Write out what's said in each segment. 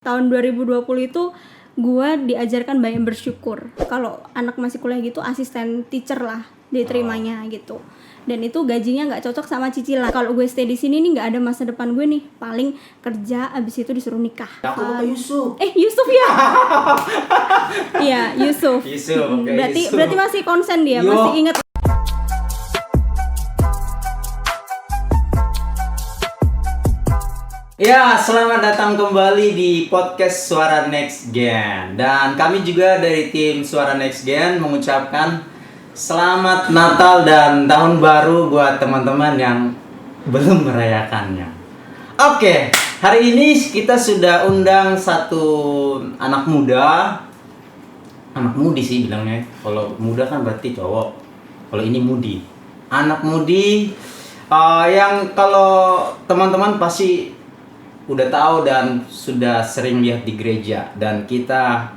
Tahun 2020 itu gue diajarkan banyak bersyukur. Kalau anak masih kuliah gitu, asisten teacher lah diterimanya gitu. Dan itu gajinya nggak cocok sama cicilan. Kalau gue stay di sini nih nggak ada masa depan gue nih. Paling kerja, abis itu disuruh nikah. Aku lupa Yusuf. Yusuf ya. Iya, Yusuf. Okay, berarti masih konsen dia, masih ingat. Ya, selamat datang kembali di podcast Suara Next Gen. Dan kami juga dari tim Suara Next Gen mengucapkan selamat Natal dan Tahun Baru buat teman-teman yang belum merayakannya. Oke, hari ini kita sudah undang satu anak muda. Anak mudi sih bilangnya. Kalau muda kan berarti cowok. Kalau ini mudi. Anak mudi yang kalau teman-teman pasti udah tahu dan sudah sering lihat di gereja, dan kita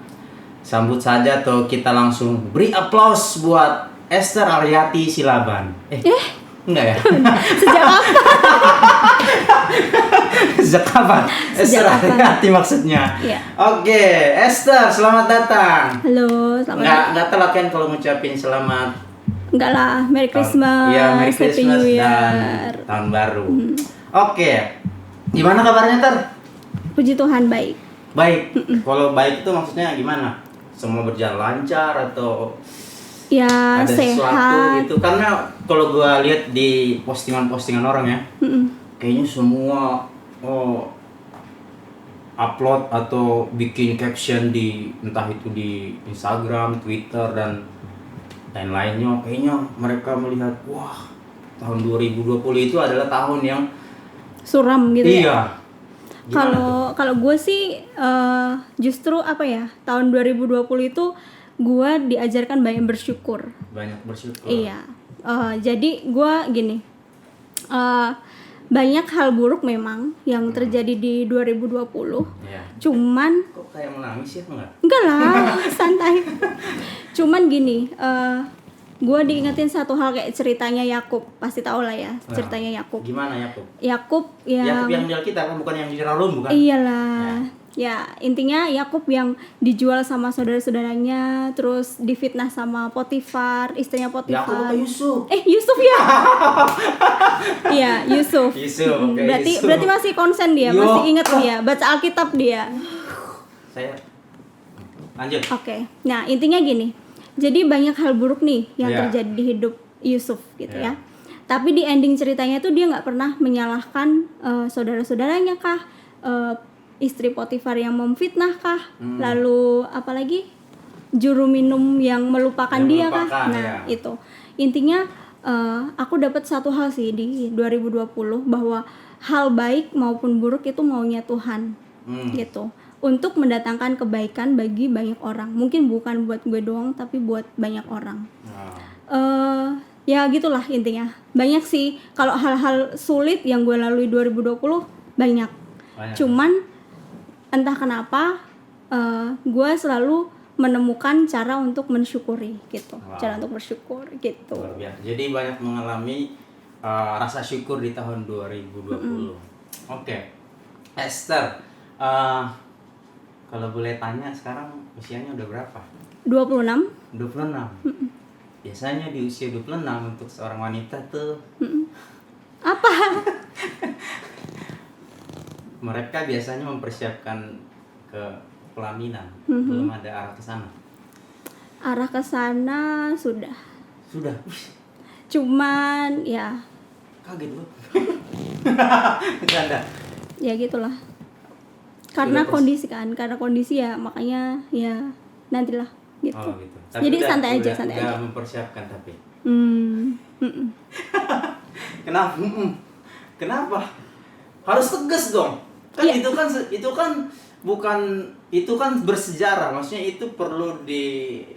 sambut saja atau kita langsung beri aplaus buat Esther Aryati Silaban. Enggak ya? Sejak kapan? Sejak kapan? Esther Aryati maksudnya. Iya. Oke, Esther, selamat datang. Halo, selamat. Nggak telat kan kalau ngucapin selamat? Enggak lah, Merry Christmas, Iya, Merry Happy Christmas New dan Year. Tahun Baru. Oke. Gimana kabarnya, Ter? Puji Tuhan, baik. Baik. Kalau baik itu maksudnya gimana? Semua berjalan lancar atau Ya, ada sesuatu sehat. gitu? Karena kalau gua lihat di postingan-postingan orang ya, kayaknya semua upload atau bikin caption di entah itu di Instagram, Twitter dan lain-lainnya, kayaknya mereka melihat wah, tahun 2020 itu adalah tahun yang Suram gitu ya. iya. Kalau gue sih justru apa ya, tahun 2020 itu gue diajarkan banyak bersyukur. Banyak bersyukur. Iya. Jadi gue gini, banyak hal buruk memang yang terjadi di 2020. Iya. Cuman Kok kayak menangis ya, enggak lah, santai. Cuman gini, gue diingetin satu hal kayak ceritanya Yakub, pasti tau lah ya ceritanya Yakub. Gimana Yakub? Yakub Yakub yang di Alkitab kan, bukan yang di Rarum, bukan? Iyalah. Ya, intinya Yakub yang dijual sama saudara-saudaranya, terus difitnah sama Potifar, istrinya Potifar. Yakub apa Yusuf? Yusuf ya. Iya, Yusuf. Oke, Berarti masih konsen dia, masih ingat dia, baca Alkitab dia. Saya lanjut. Oke. Nah, intinya gini. Jadi banyak hal buruk nih yang terjadi di hidup Yusuf gitu ya. Tapi di ending ceritanya tuh dia nggak pernah menyalahkan saudara-saudaranya kah, istri Potifar yang memfitnah kah, lalu apalagi juru minum yang melupakan dia kah. Nah, itu intinya aku dapat satu hal sih di 2020, bahwa hal baik maupun buruk itu maunya Tuhan gitu, untuk mendatangkan kebaikan bagi banyak orang. Mungkin bukan buat gue doang, tapi buat banyak orang. Ya gitulah intinya. Banyak sih kalau hal-hal sulit yang gue lalui 2020, banyak. Cuman entah kenapa gue selalu menemukan cara untuk mensyukuri gitu. Cara untuk bersyukur gitu. Luar biasa. Jadi banyak mengalami rasa syukur di tahun 2020. Oke. Esther, kalau boleh tanya, sekarang usianya udah berapa? 26. Biasanya di usia 26 untuk seorang wanita tuh Apa? mereka biasanya mempersiapkan ke pelaminan. Belum ada arah ke sana. Arah ke sana sudah. Sudah. Cuman ya Kaget lu. Bercanda. Ya gitulah. Karena kondisi ya, makanya ya nantilah gitu. Oh, gitu. Tapi jadi santai aja. Udah mempersiapkan tapi. Kenapa? Kenapa? Harus tegas dong. Kan itu kan bersejarah. Maksudnya itu perlu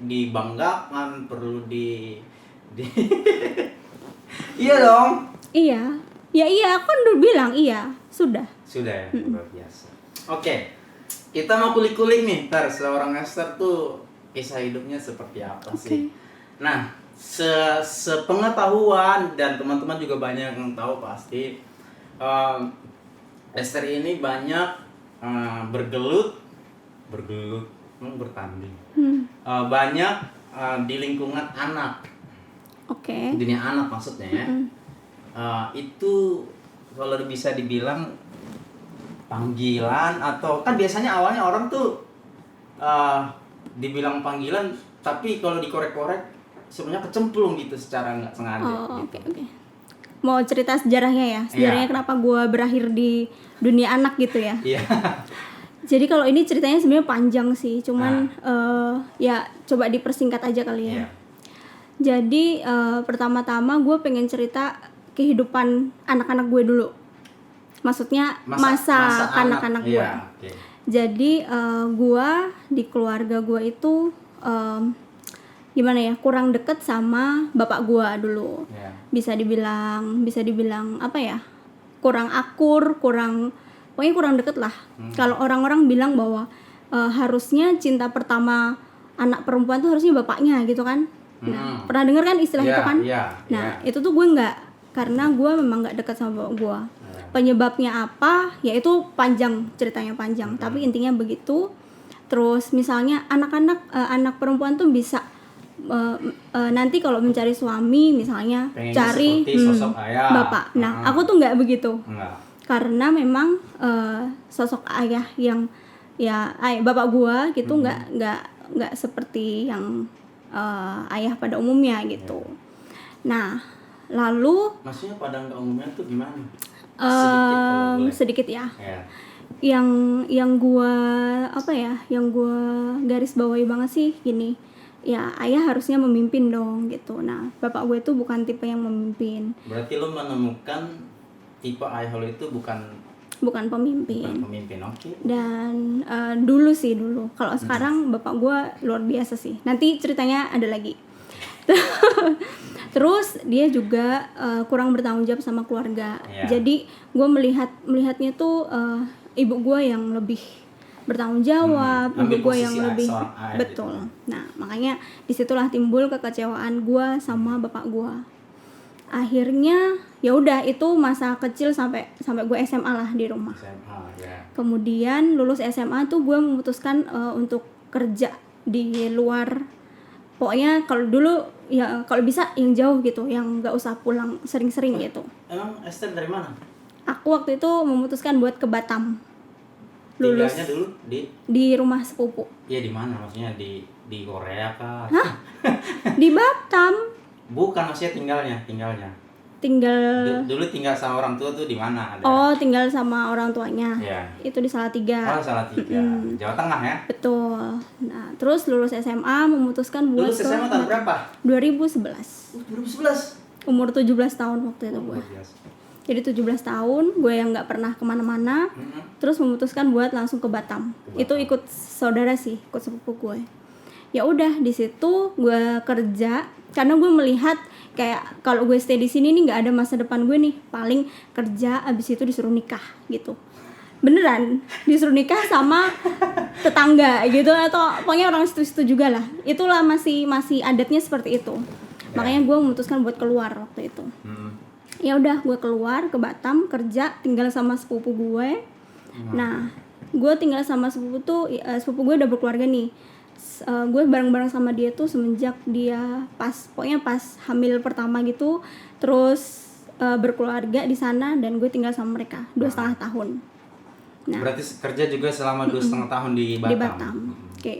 dibanggakan, perlu di Iya dong. Iya. Iya, aku kan udah bilang iya, sudah. Sudah ya, luar biasa. Oke. Kita mau kulik-kulik nih, seorang Esther tuh kisah hidupnya seperti apa sih? Nah, sepengetahuan dan teman-teman juga banyak yang tahu pasti, Esther ini banyak bergelut bertanding banyak di lingkungan anak. Oke. Dunia anak maksudnya ya. Itu kalau bisa dibilang panggilan, atau kan biasanya awalnya orang tuh dibilang panggilan, tapi kalau dikorek-korek sebenarnya kecemplung gitu secara nggak sengaja. Oke. Mau cerita sejarahnya ya? Sejarahnya kenapa gue berakhir di dunia anak gitu ya? Iya. Jadi kalau ini ceritanya sebenarnya panjang sih, cuman ya coba dipersingkat aja kali ya. Jadi pertama-tama gue pengen cerita kehidupan anak-anak gue dulu. Maksudnya masa anak-anak gue. Okay. Jadi gue di keluarga gue itu gimana ya, kurang deket sama bapak gue dulu. Bisa dibilang apa ya, kurang akur, pokoknya kurang deket lah. Kalau orang-orang bilang bahwa harusnya cinta pertama anak perempuan tuh harusnya bapaknya gitu kan. Nah, pernah dengar kan istilah itu kan? Itu tuh gue nggak, karena gue memang nggak dekat sama bapak gue. Penyebabnya apa? Ya itu panjang, ceritanya panjang. Tapi intinya begitu. Terus misalnya anak perempuan tuh bisa nanti kalau mencari suami misalnya pengennya cari sosok ayah, bapak. Nah, aku tuh nggak begitu. Enggak. Karena memang sosok ayah yang bapak gue gitu nggak seperti yang ayah pada umumnya gitu. Nah, lalu maksudnya pada umumnya tuh gimana? Sedikit ya. Yang gue garis bawahi banget sih gini. Ya, ayah harusnya memimpin dong gitu. Nah, bapak gue tuh bukan tipe yang memimpin. Berarti lo menemukan tipe ayah lo itu bukan pemimpin. Oke. Dan dulu. Kalau sekarang bapak gue luar biasa sih. Nanti ceritanya ada lagi. Terus dia juga kurang bertanggung jawab sama keluarga. Jadi gue melihatnya tuh ibu gue yang lebih bertanggung jawab, ibu gue yang lebih betul. Gitu. Nah, makanya disitulah timbul kekecewaan gue sama bapak gue. Akhirnya ya udah, itu masa kecil sampai gue SMA lah di rumah. Kemudian lulus SMA tuh gue memutuskan untuk kerja di luar. Pokoknya kalau dulu ya kalau bisa yang jauh gitu, yang nggak usah pulang sering-sering gitu. Emang Esther dari mana? Aku waktu itu memutuskan buat ke Batam. Lulus. Tinggalnya dulu di rumah sepupu. Iya, di mana maksudnya, di Korea kah? Hah? Di Batam. Bukan, maksudnya tinggalnya. Dulu tinggal sama orang tua tuh di mana? Tinggal sama orang tuanya. Itu di Salatiga. Salatiga. Jawa Tengah ya? Betul. Nah, terus lulus SMA memutuskan buat lulus SMA tahun berapa? 2011. 2011. Umur 17 tahun waktu itu gue. Jadi 17 tahun gue yang nggak pernah kemana-mana. Terus memutuskan buat langsung ke Batam. Itu ikut saudara sih, ikut sepupu gue. Ya udah, di situ gue kerja karena gue melihat kayak kalau gue stay di sini nih nggak ada masa depan gue nih, paling kerja abis itu disuruh nikah gitu. Beneran disuruh nikah sama tetangga gitu, atau pokoknya orang situ juga lah. Itulah masih adatnya seperti itu. Makanya gue memutuskan buat keluar waktu itu. Ya udah, gue keluar ke Batam kerja, tinggal sama sepupu gue. Nah, gue tinggal sama sepupu tuh, sepupu gue udah berkeluarga nih. Gue bareng-bareng sama dia tuh semenjak dia pokoknya pas hamil pertama gitu, terus berkeluarga di sana, dan gue tinggal sama mereka 2,5 tahun. Nah, berarti kerja juga selama 2,5 tahun di Batam. Di Batam. Oke.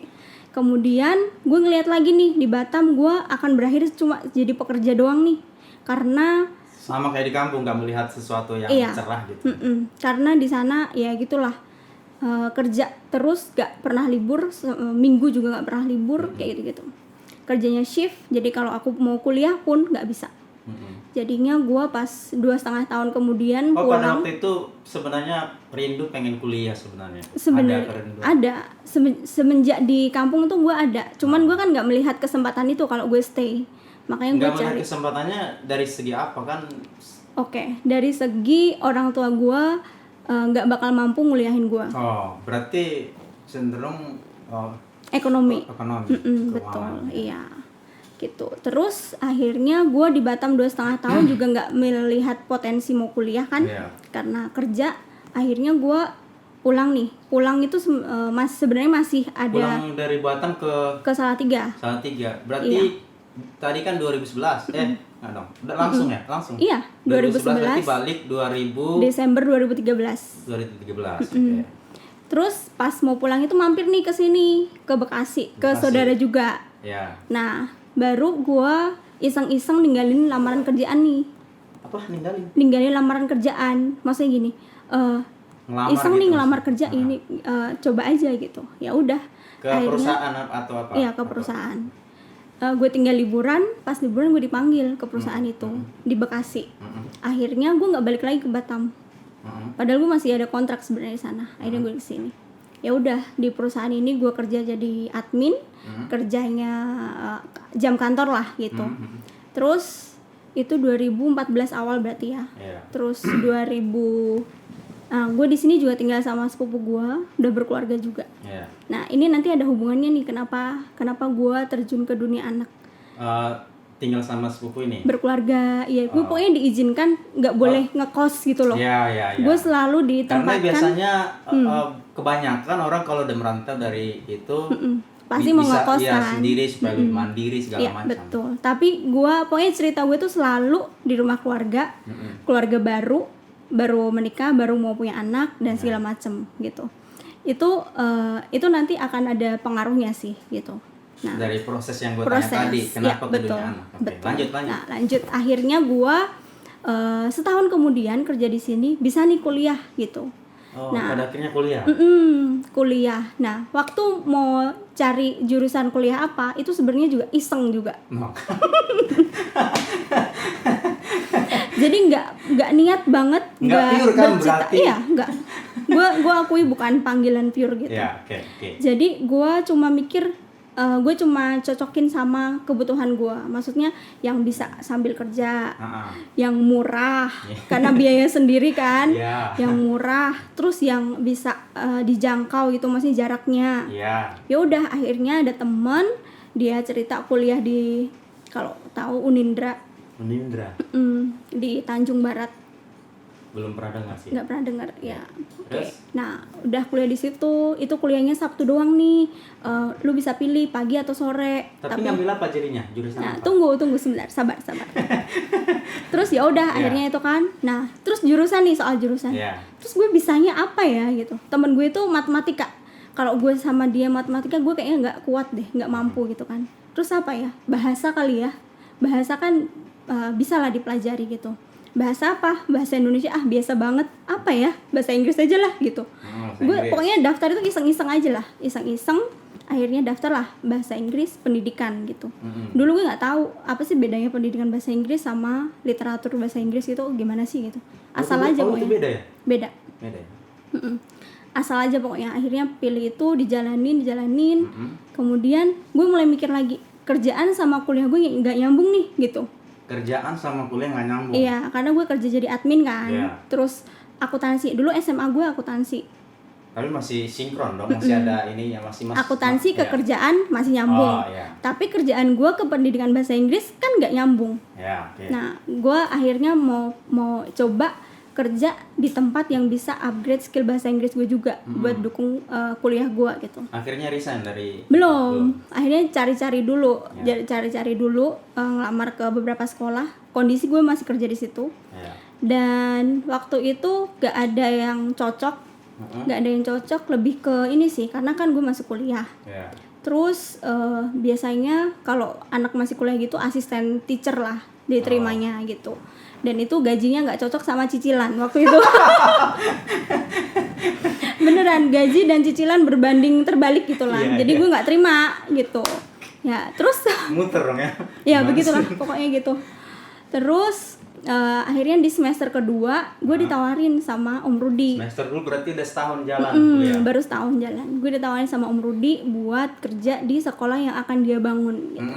Kemudian gue ngeliat lagi nih, di Batam gue akan berakhir cuma jadi pekerja doang nih, karena sama kayak di kampung, nggak melihat sesuatu yang cerah gitu. Karena di sana ya gitulah, kerja terus, nggak pernah libur, minggu juga nggak pernah libur, kayak gitu. Kerjanya shift, jadi kalau aku mau kuliah pun nggak bisa. Jadinya gue pas 2,5 tahun kemudian pulang. Pada waktu itu sebenarnya rindu pengen kuliah sebenarnya. Ada. Semenjak di kampung tuh gue ada, cuman gue kan nggak melihat kesempatan itu kalau gue stay. Makanya gue cari. Nggak melihat kesempatannya dari segi apa kan? Oke, dari segi orang tua gue nggak bakal mampu nguliahin gue. Berarti cenderung ekonomi. Betul, iya, gitu. Terus akhirnya gue di Batam 2,5 tahun juga nggak melihat potensi mau kuliah kan, karena kerja. Akhirnya gue pulang nih. Pulang itu sebenarnya masih ada. Pulang dari Batam ke Salatiga. Berarti Iya. tadi kan 2011. Nggak dong. Langsung ya? Langsung. Iya, 2011 berarti balik Desember 2013. 2013. Oke. Terus pas mau pulang itu mampir nih ke sini, ke Bekasi, ke saudara juga. Ya. Nah, baru gua iseng-iseng ninggalin lamaran kerjaan nih. Apa ninggalin? Ninggalin lamaran kerjaan. Maksudnya gini, Ngelamar iseng gitu nih ngelamar maksudnya? kerja ini, coba aja gitu. Ya udah. Ke perusahaan atau apa? Iya, ke perusahaan. Gue tinggal liburan, pas liburan gue dipanggil ke perusahaan itu di Bekasi. Akhirnya gue nggak balik lagi ke Batam. Padahal gue masih ada kontrak sebenarnya di sana. Akhirnya gue kesini. Ya udah, di perusahaan ini gue kerja jadi admin, kerjanya jam kantor lah gitu. Terus itu 2014 awal berarti ya. Terus 2000 gue di sini juga tinggal sama sepupu gue, udah berkeluarga juga. Nah ini nanti ada hubungannya nih, kenapa gue terjun ke dunia anak. Tinggal sama sepupu ini? Berkeluarga, iya. Gue pokoknya diizinkan nggak boleh ngekos gitu loh. Iya. Gue selalu ditempatkan. Karena biasanya kebanyakan orang kalau udah merantau dari itu pasti mau ngekos ya, kan. sendiri supaya lebih mandiri segala Iya, macam. betul. Tapi gue pokoknya cerita gue tuh selalu di rumah keluarga, keluarga baru menikah, baru mau punya anak dan segala macem gitu. Itu nanti akan ada pengaruhnya sih gitu. Nah, dari proses yang gue tanya tadi, kenapa ya, ke dunia anak? Betul. Lanjut. Nah, lanjut. Akhirnya gue setahun kemudian kerja di sini bisa nih kuliah gitu. Pada akhirnya kuliah. Kuliah. Nah, waktu mau cari jurusan kuliah apa, itu sebenarnya juga iseng juga. Jadi nggak niat banget, nggak pure kan berarti? Iya, nggak. Gue akui bukan panggilan pure gitu. Ya, okay. Jadi gue cuma mikir, gue cuma cocokin sama kebutuhan gue. Maksudnya yang bisa sambil kerja, yang murah, karena biaya sendiri kan, yang murah, terus yang bisa dijangkau gitu, maksudnya jaraknya. Ya udah, akhirnya ada temen, dia cerita kuliah di, kalau tahu Unindra. Di Tanjung Barat. Belum pernah dengar sih. Nggak pernah dengar ya. Oke. Nah, udah kuliah di situ. Itu kuliahnya Sabtu doang nih. Lu bisa pilih pagi atau sore. Tapi ngambil apa jadinya? Jurusan nah, apa? Tunggu sebentar. Sabar. Terus ya udah akhirnya itu kan. Nah, terus jurusan nih, soal jurusan. Terus gue bisanya apa ya gitu. Temen gue itu matematika. Kalau gue sama dia matematika, gue kayaknya nggak kuat deh, nggak mampu gitu kan. Terus apa ya? Bahasa kali ya. Bahasa kan bisa lah dipelajari gitu. Bahasa apa? Bahasa Indonesia biasa banget. Apa ya? Bahasa Inggris aja lah gitu. Gue pokoknya daftar itu iseng-iseng aja lah. Iseng-iseng akhirnya daftar lah bahasa Inggris pendidikan gitu. Dulu gue nggak tahu apa sih bedanya pendidikan bahasa Inggris sama literatur bahasa Inggris itu gimana sih gitu. Asal aja pokoknya. Itu beda ya? Beda ya? Asal aja pokoknya. Akhirnya pilih itu, dijalanin. Kemudian gue mulai mikir lagi, kerjaan sama kuliah gue nggak nyambung nih gitu. Kerjaan sama kuliah nggak nyambung? Iya, karena gue kerja jadi admin kan. Terus akuntansi, dulu SMA gue akuntansi. Tapi masih sinkron dong, masih ada ini yang masih akuntansi ke kerjaan masih nyambung. Tapi kerjaan gue ke pendidikan bahasa Inggris kan nggak nyambung. Nah, gue akhirnya mau coba kerja di tempat yang bisa upgrade skill bahasa Inggris gue juga buat dukung kuliah gue gitu. Akhirnya resign dari? Belum. Akhirnya cari-cari dulu, ngelamar ke beberapa sekolah. Kondisi gue masih kerja di situ. Dan waktu itu gak ada yang cocok. Lebih ke ini sih, karena kan gue masih kuliah. Terus biasanya kalau anak masih kuliah gitu asisten teacher lah diterimanya gitu. Dan itu gajinya nggak cocok sama cicilan waktu itu. Beneran, gaji dan cicilan berbanding terbalik gitulah. Jadi gue nggak terima gitu. Ya terus muter dong ya. Ya begitulah pokoknya gitu. Terus akhirnya di semester kedua gue ditawarin sama Om Rudi. Semester dulu berarti udah setahun jalan kuliah. Baru setahun jalan. Gue ditawarin sama Om Rudi buat kerja di sekolah yang akan dia bangun gitu.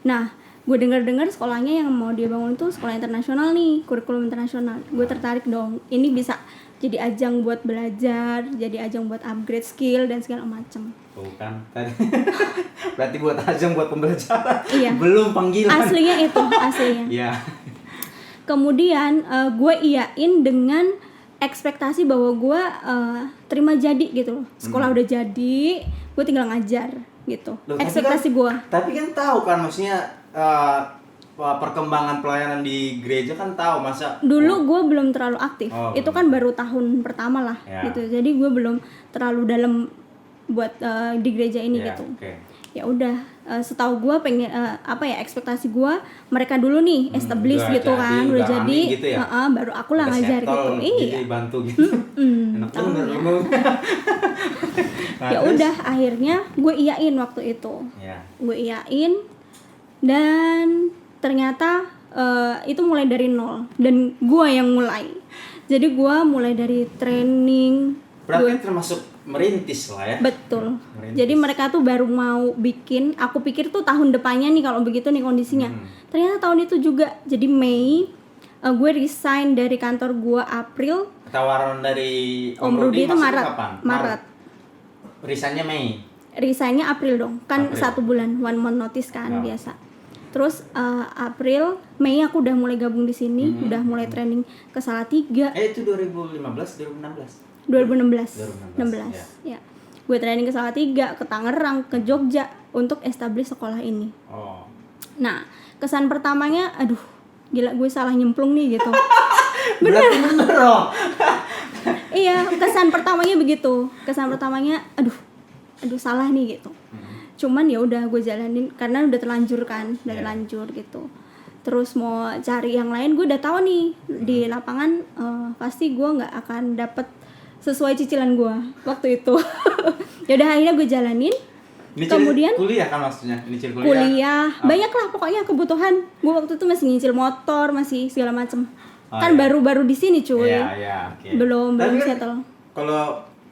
Nah, gue dengar sekolahnya yang mau dia bangun tuh sekolah internasional nih, kurikulum internasional. Gue tertarik dong. Ini bisa jadi ajang buat belajar, jadi ajang buat upgrade skill dan segala macam. Bukan tadi. Berarti buat ajang buat pembelajaran. Iya. Belum panggilan. Aslinya itu, aslinya. Iya. Kemudian gue iyain dengan ekspektasi bahwa gue terima jadi gitu loh, sekolah udah jadi, gue tinggal ngajar gitu. Loh, Ekspektasi gue. Tapi kan tahu kan, maksudnya perkembangan pelayanan di gereja kan tahu, masa Dulu gue belum terlalu aktif, itu belum. kan baru tahun pertama lah Ya. gitu, jadi gue belum terlalu dalam buat di gereja ini Ya, gitu. oke. Ya udah, setahu gue pengen ekspektasi gue mereka dulu nih establish udah gitu jadi, kan, udah udah jadi, running gitu ya? baru aku lah Udah ngajar settle, gitu. jadi Iya. bantu gitu. Enak tahu bener ya. lu. Nah, Ya terus? udah akhirnya gue iyain waktu itu. Ya. Gue iyain dan ternyata itu mulai dari nol dan gue yang mulai. Jadi gue mulai dari training. Berarti termasuk merintis lah ya. Betul. Merintis. Jadi mereka tuh baru mau bikin. Aku pikir tuh tahun depannya nih kalau begitu nih kondisinya. Ternyata tahun itu juga. Jadi Mei gue resign dari kantor gue April. Tawaran dari Om Rudi itu masuk Maret. kapan? Maret. Resignnya Mei. Resignnya April dong. Kan April. 1 bulan, 1 month notice kan Oh. biasa. Terus April, Mei aku udah mulai gabung di sini, udah mulai training ke Salatiga. Itu 2015, 2016. 2016. 2016, 16. Ya. Gue training ke Salatiga, ke Tangerang, ke Jogja untuk establish sekolah ini. Oh. Nah, kesan pertamanya aduh, gila gue salah nyemplung nih gitu. Berarti bener dong. Iya, kesan pertamanya begitu. Kesan pertamanya aduh salah nih gitu. Cuman ya udah gue jalanin karena udah terlanjur kan, udah terlanjur gitu. Terus mau cari yang lain, gue udah tahu nih di lapangan pasti gue nggak akan dapet sesuai cicilan gue waktu itu. Ya udah akhirnya gue jalanin. Ini Kemudian kuliah kan maksudnya? Ini kuliah. kuliah, banyak lah pokoknya kebutuhan. Gue waktu itu masih nyicil motor, masih segala macem. Oh, Kan iya. baru-baru di sini cuy. Iya, oke. Belum Tapi kan settle.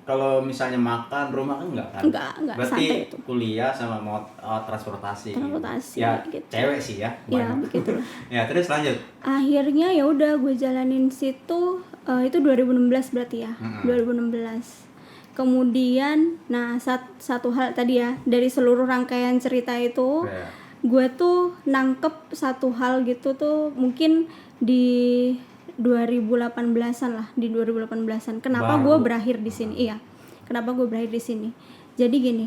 Kalau misalnya makan rumah kan enggak kan? Enggak, Berarti santai itu. kuliah sama transportasi. Transportasi, Ya, gitu. cewek sih ya. Ya banyak. begitu. Ya, terus lanjut. Akhirnya ya udah gue jalanin situ itu 2016 berarti ya. 2016. Kemudian nah satu hal tadi ya, dari seluruh rangkaian cerita itu Ya. gue tuh nangkep satu hal gitu tuh mungkin di 2018-an lah, di 2018-an. Kenapa Baru. gue berakhir di sini? Iya. Kenapa gue berakhir di sini? Jadi gini,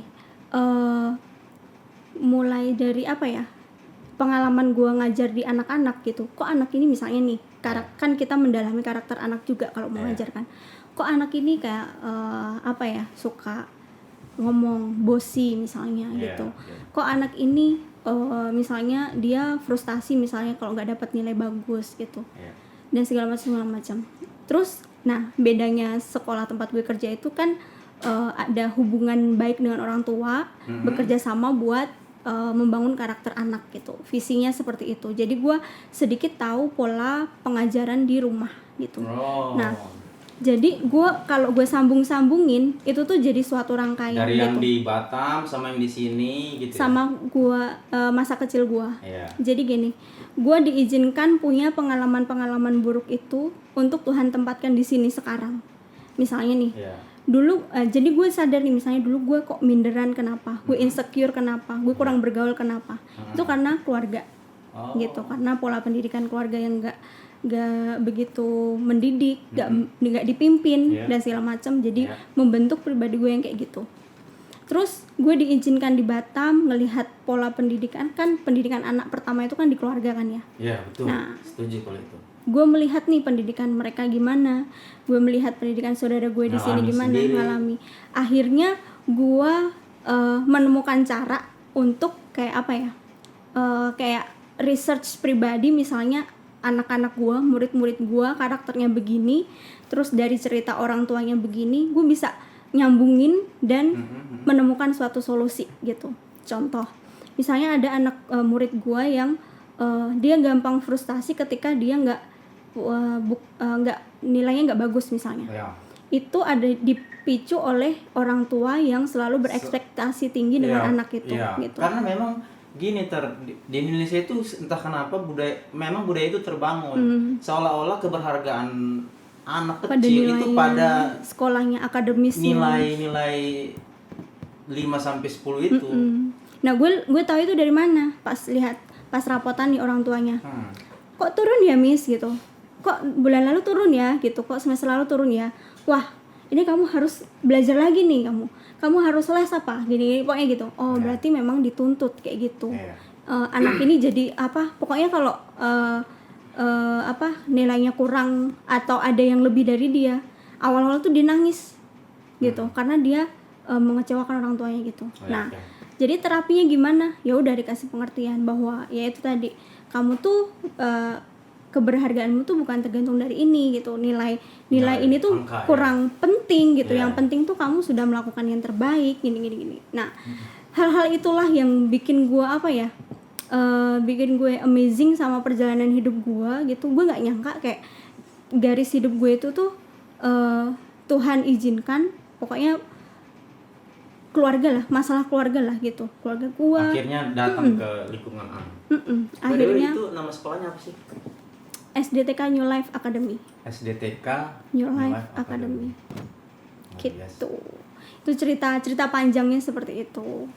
mulai dari apa ya? Pengalaman gue ngajar di anak-anak gitu. Kok anak ini misalnya nih, kan kita mendalami karakter anak juga kalau mau ngajar kan. Kok anak ini kayak apa ya? Suka ngomong bosi misalnya gitu. Kok anak ini misalnya dia frustasi misalnya kalau nggak dapat nilai bagus gitu. Dan segala macam. Terus, nah bedanya sekolah tempat gue kerja itu kan ada hubungan baik dengan orang tua, bekerja sama buat membangun karakter anak gitu. Visinya seperti itu. Jadi gue sedikit tahu pola pengajaran di rumah gitu. Oh. Nah, jadi gue kalau gue sambung-sambungin itu tuh jadi suatu rangkaian dari gitu. yang di Batam sama yang di sini gitu. Sama gue masa kecil gue. Ya. Jadi gini, gue diizinkan punya pengalaman-pengalaman buruk itu untuk Tuhan tempatkan di sini sekarang. Misalnya nih, Ya. dulu jadi gue sadar nih, misalnya dulu gue kok minderan kenapa, gue insecure kenapa, gue kurang bergaul kenapa, itu karena keluarga, gitu, karena pola pendidikan keluarga yang nggak begitu mendidik, nggak dipimpin dan segala macam, jadi membentuk pribadi gue yang kayak gitu. Terus gue diizinkan di Batam ngelihat pola pendidikan, kan pendidikan anak pertama itu kan di keluarga kan ya. Iya, betul. Nah. Setuju kalau itu. Gue melihat nih pendidikan mereka gimana, gue melihat pendidikan saudara gue di sini gimana, ngalami. Akhirnya gue menemukan cara untuk kayak apa ya, kayak research pribadi, misalnya anak-anak gue, murid-murid gue karakternya begini, terus dari cerita orang tuanya begini, gue bisa nyambungin dan menemukan suatu solusi gitu. Contoh, misalnya ada anak murid gue yang dia gampang frustasi ketika dia nggak nilainya nggak bagus misalnya. Ya. Itu ada dipicu oleh orang tua yang selalu berekspektasi tinggi dengan anak itu. Gitu. Karena memang gini di Indonesia itu entah kenapa budaya itu terbangun seolah-olah keberhargaan anak kecil itu pada sekolahnya, akademisnya, nilai 5 sampai 10 itu. Nah, gue tahu itu dari mana? Pas rapotan nih orang tuanya. Kok turun ya, Miss gitu. kok bulan lalu turun ya gitu, kok semester lalu turun ya, wah ini kamu harus belajar lagi nih, kamu harus les apa gini pokoknya gitu. Oh berarti memang dituntut kayak gitu. Anak ini jadi apa, pokoknya kalau nilainya kurang atau ada yang lebih dari dia, awal-awal tuh dia nangis gitu karena dia mengecewakan orang tuanya gitu. Jadi terapinya gimana? Ya udah dikasih pengertian bahwa ya itu tadi, kamu tuh keberhargaanmu tuh bukan tergantung dari ini gitu. Nilai ini tuh kurang penting gitu. Yang penting tuh kamu sudah melakukan yang terbaik gini. Nah, hal-hal itulah yang bikin gua bikin gue amazing sama perjalanan hidup gue gitu. Gue nggak nyangka kayak garis hidup gue itu tuh Tuhan izinkan, pokoknya keluarga lah, masalah keluarga lah gitu, keluarga gue akhirnya datang ke lingkungan akhirnya. Itu nama sekolahnya apa sih? SDTK New Life Academy. SDTK New Life Academy. Gitu. Itu cerita panjangnya seperti itu.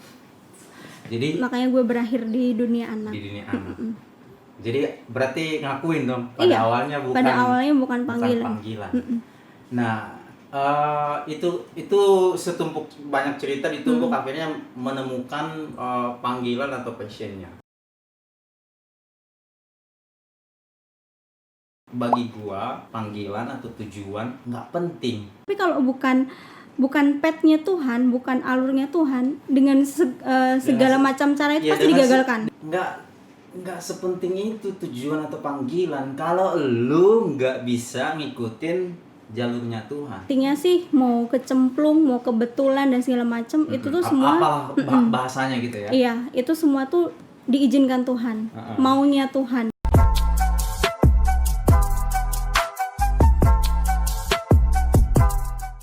Jadi makanya gue berakhir di dunia anak. Jadi berarti ngakuin dong pada awalnya bukan panggilan. Nah, itu setumpuk banyak cerita ditumpuk akhirnya menemukan panggilan atau passionnya. Bagi gua panggilan atau tujuan nggak penting. Tapi kalau bukan petnya Tuhan, bukan alurnya Tuhan, dengan segala macam cara itu pasti digagalkan. Nggak sepenting itu tujuan atau panggilan kalau lu nggak bisa ngikutin jalurnya Tuhan. Artinya sih mau kecemplung, mau kebetulan dan segala macam itu tuh semua apa bahasanya gitu ya. Iya, itu semua tuh diizinkan Tuhan, maunya Tuhan.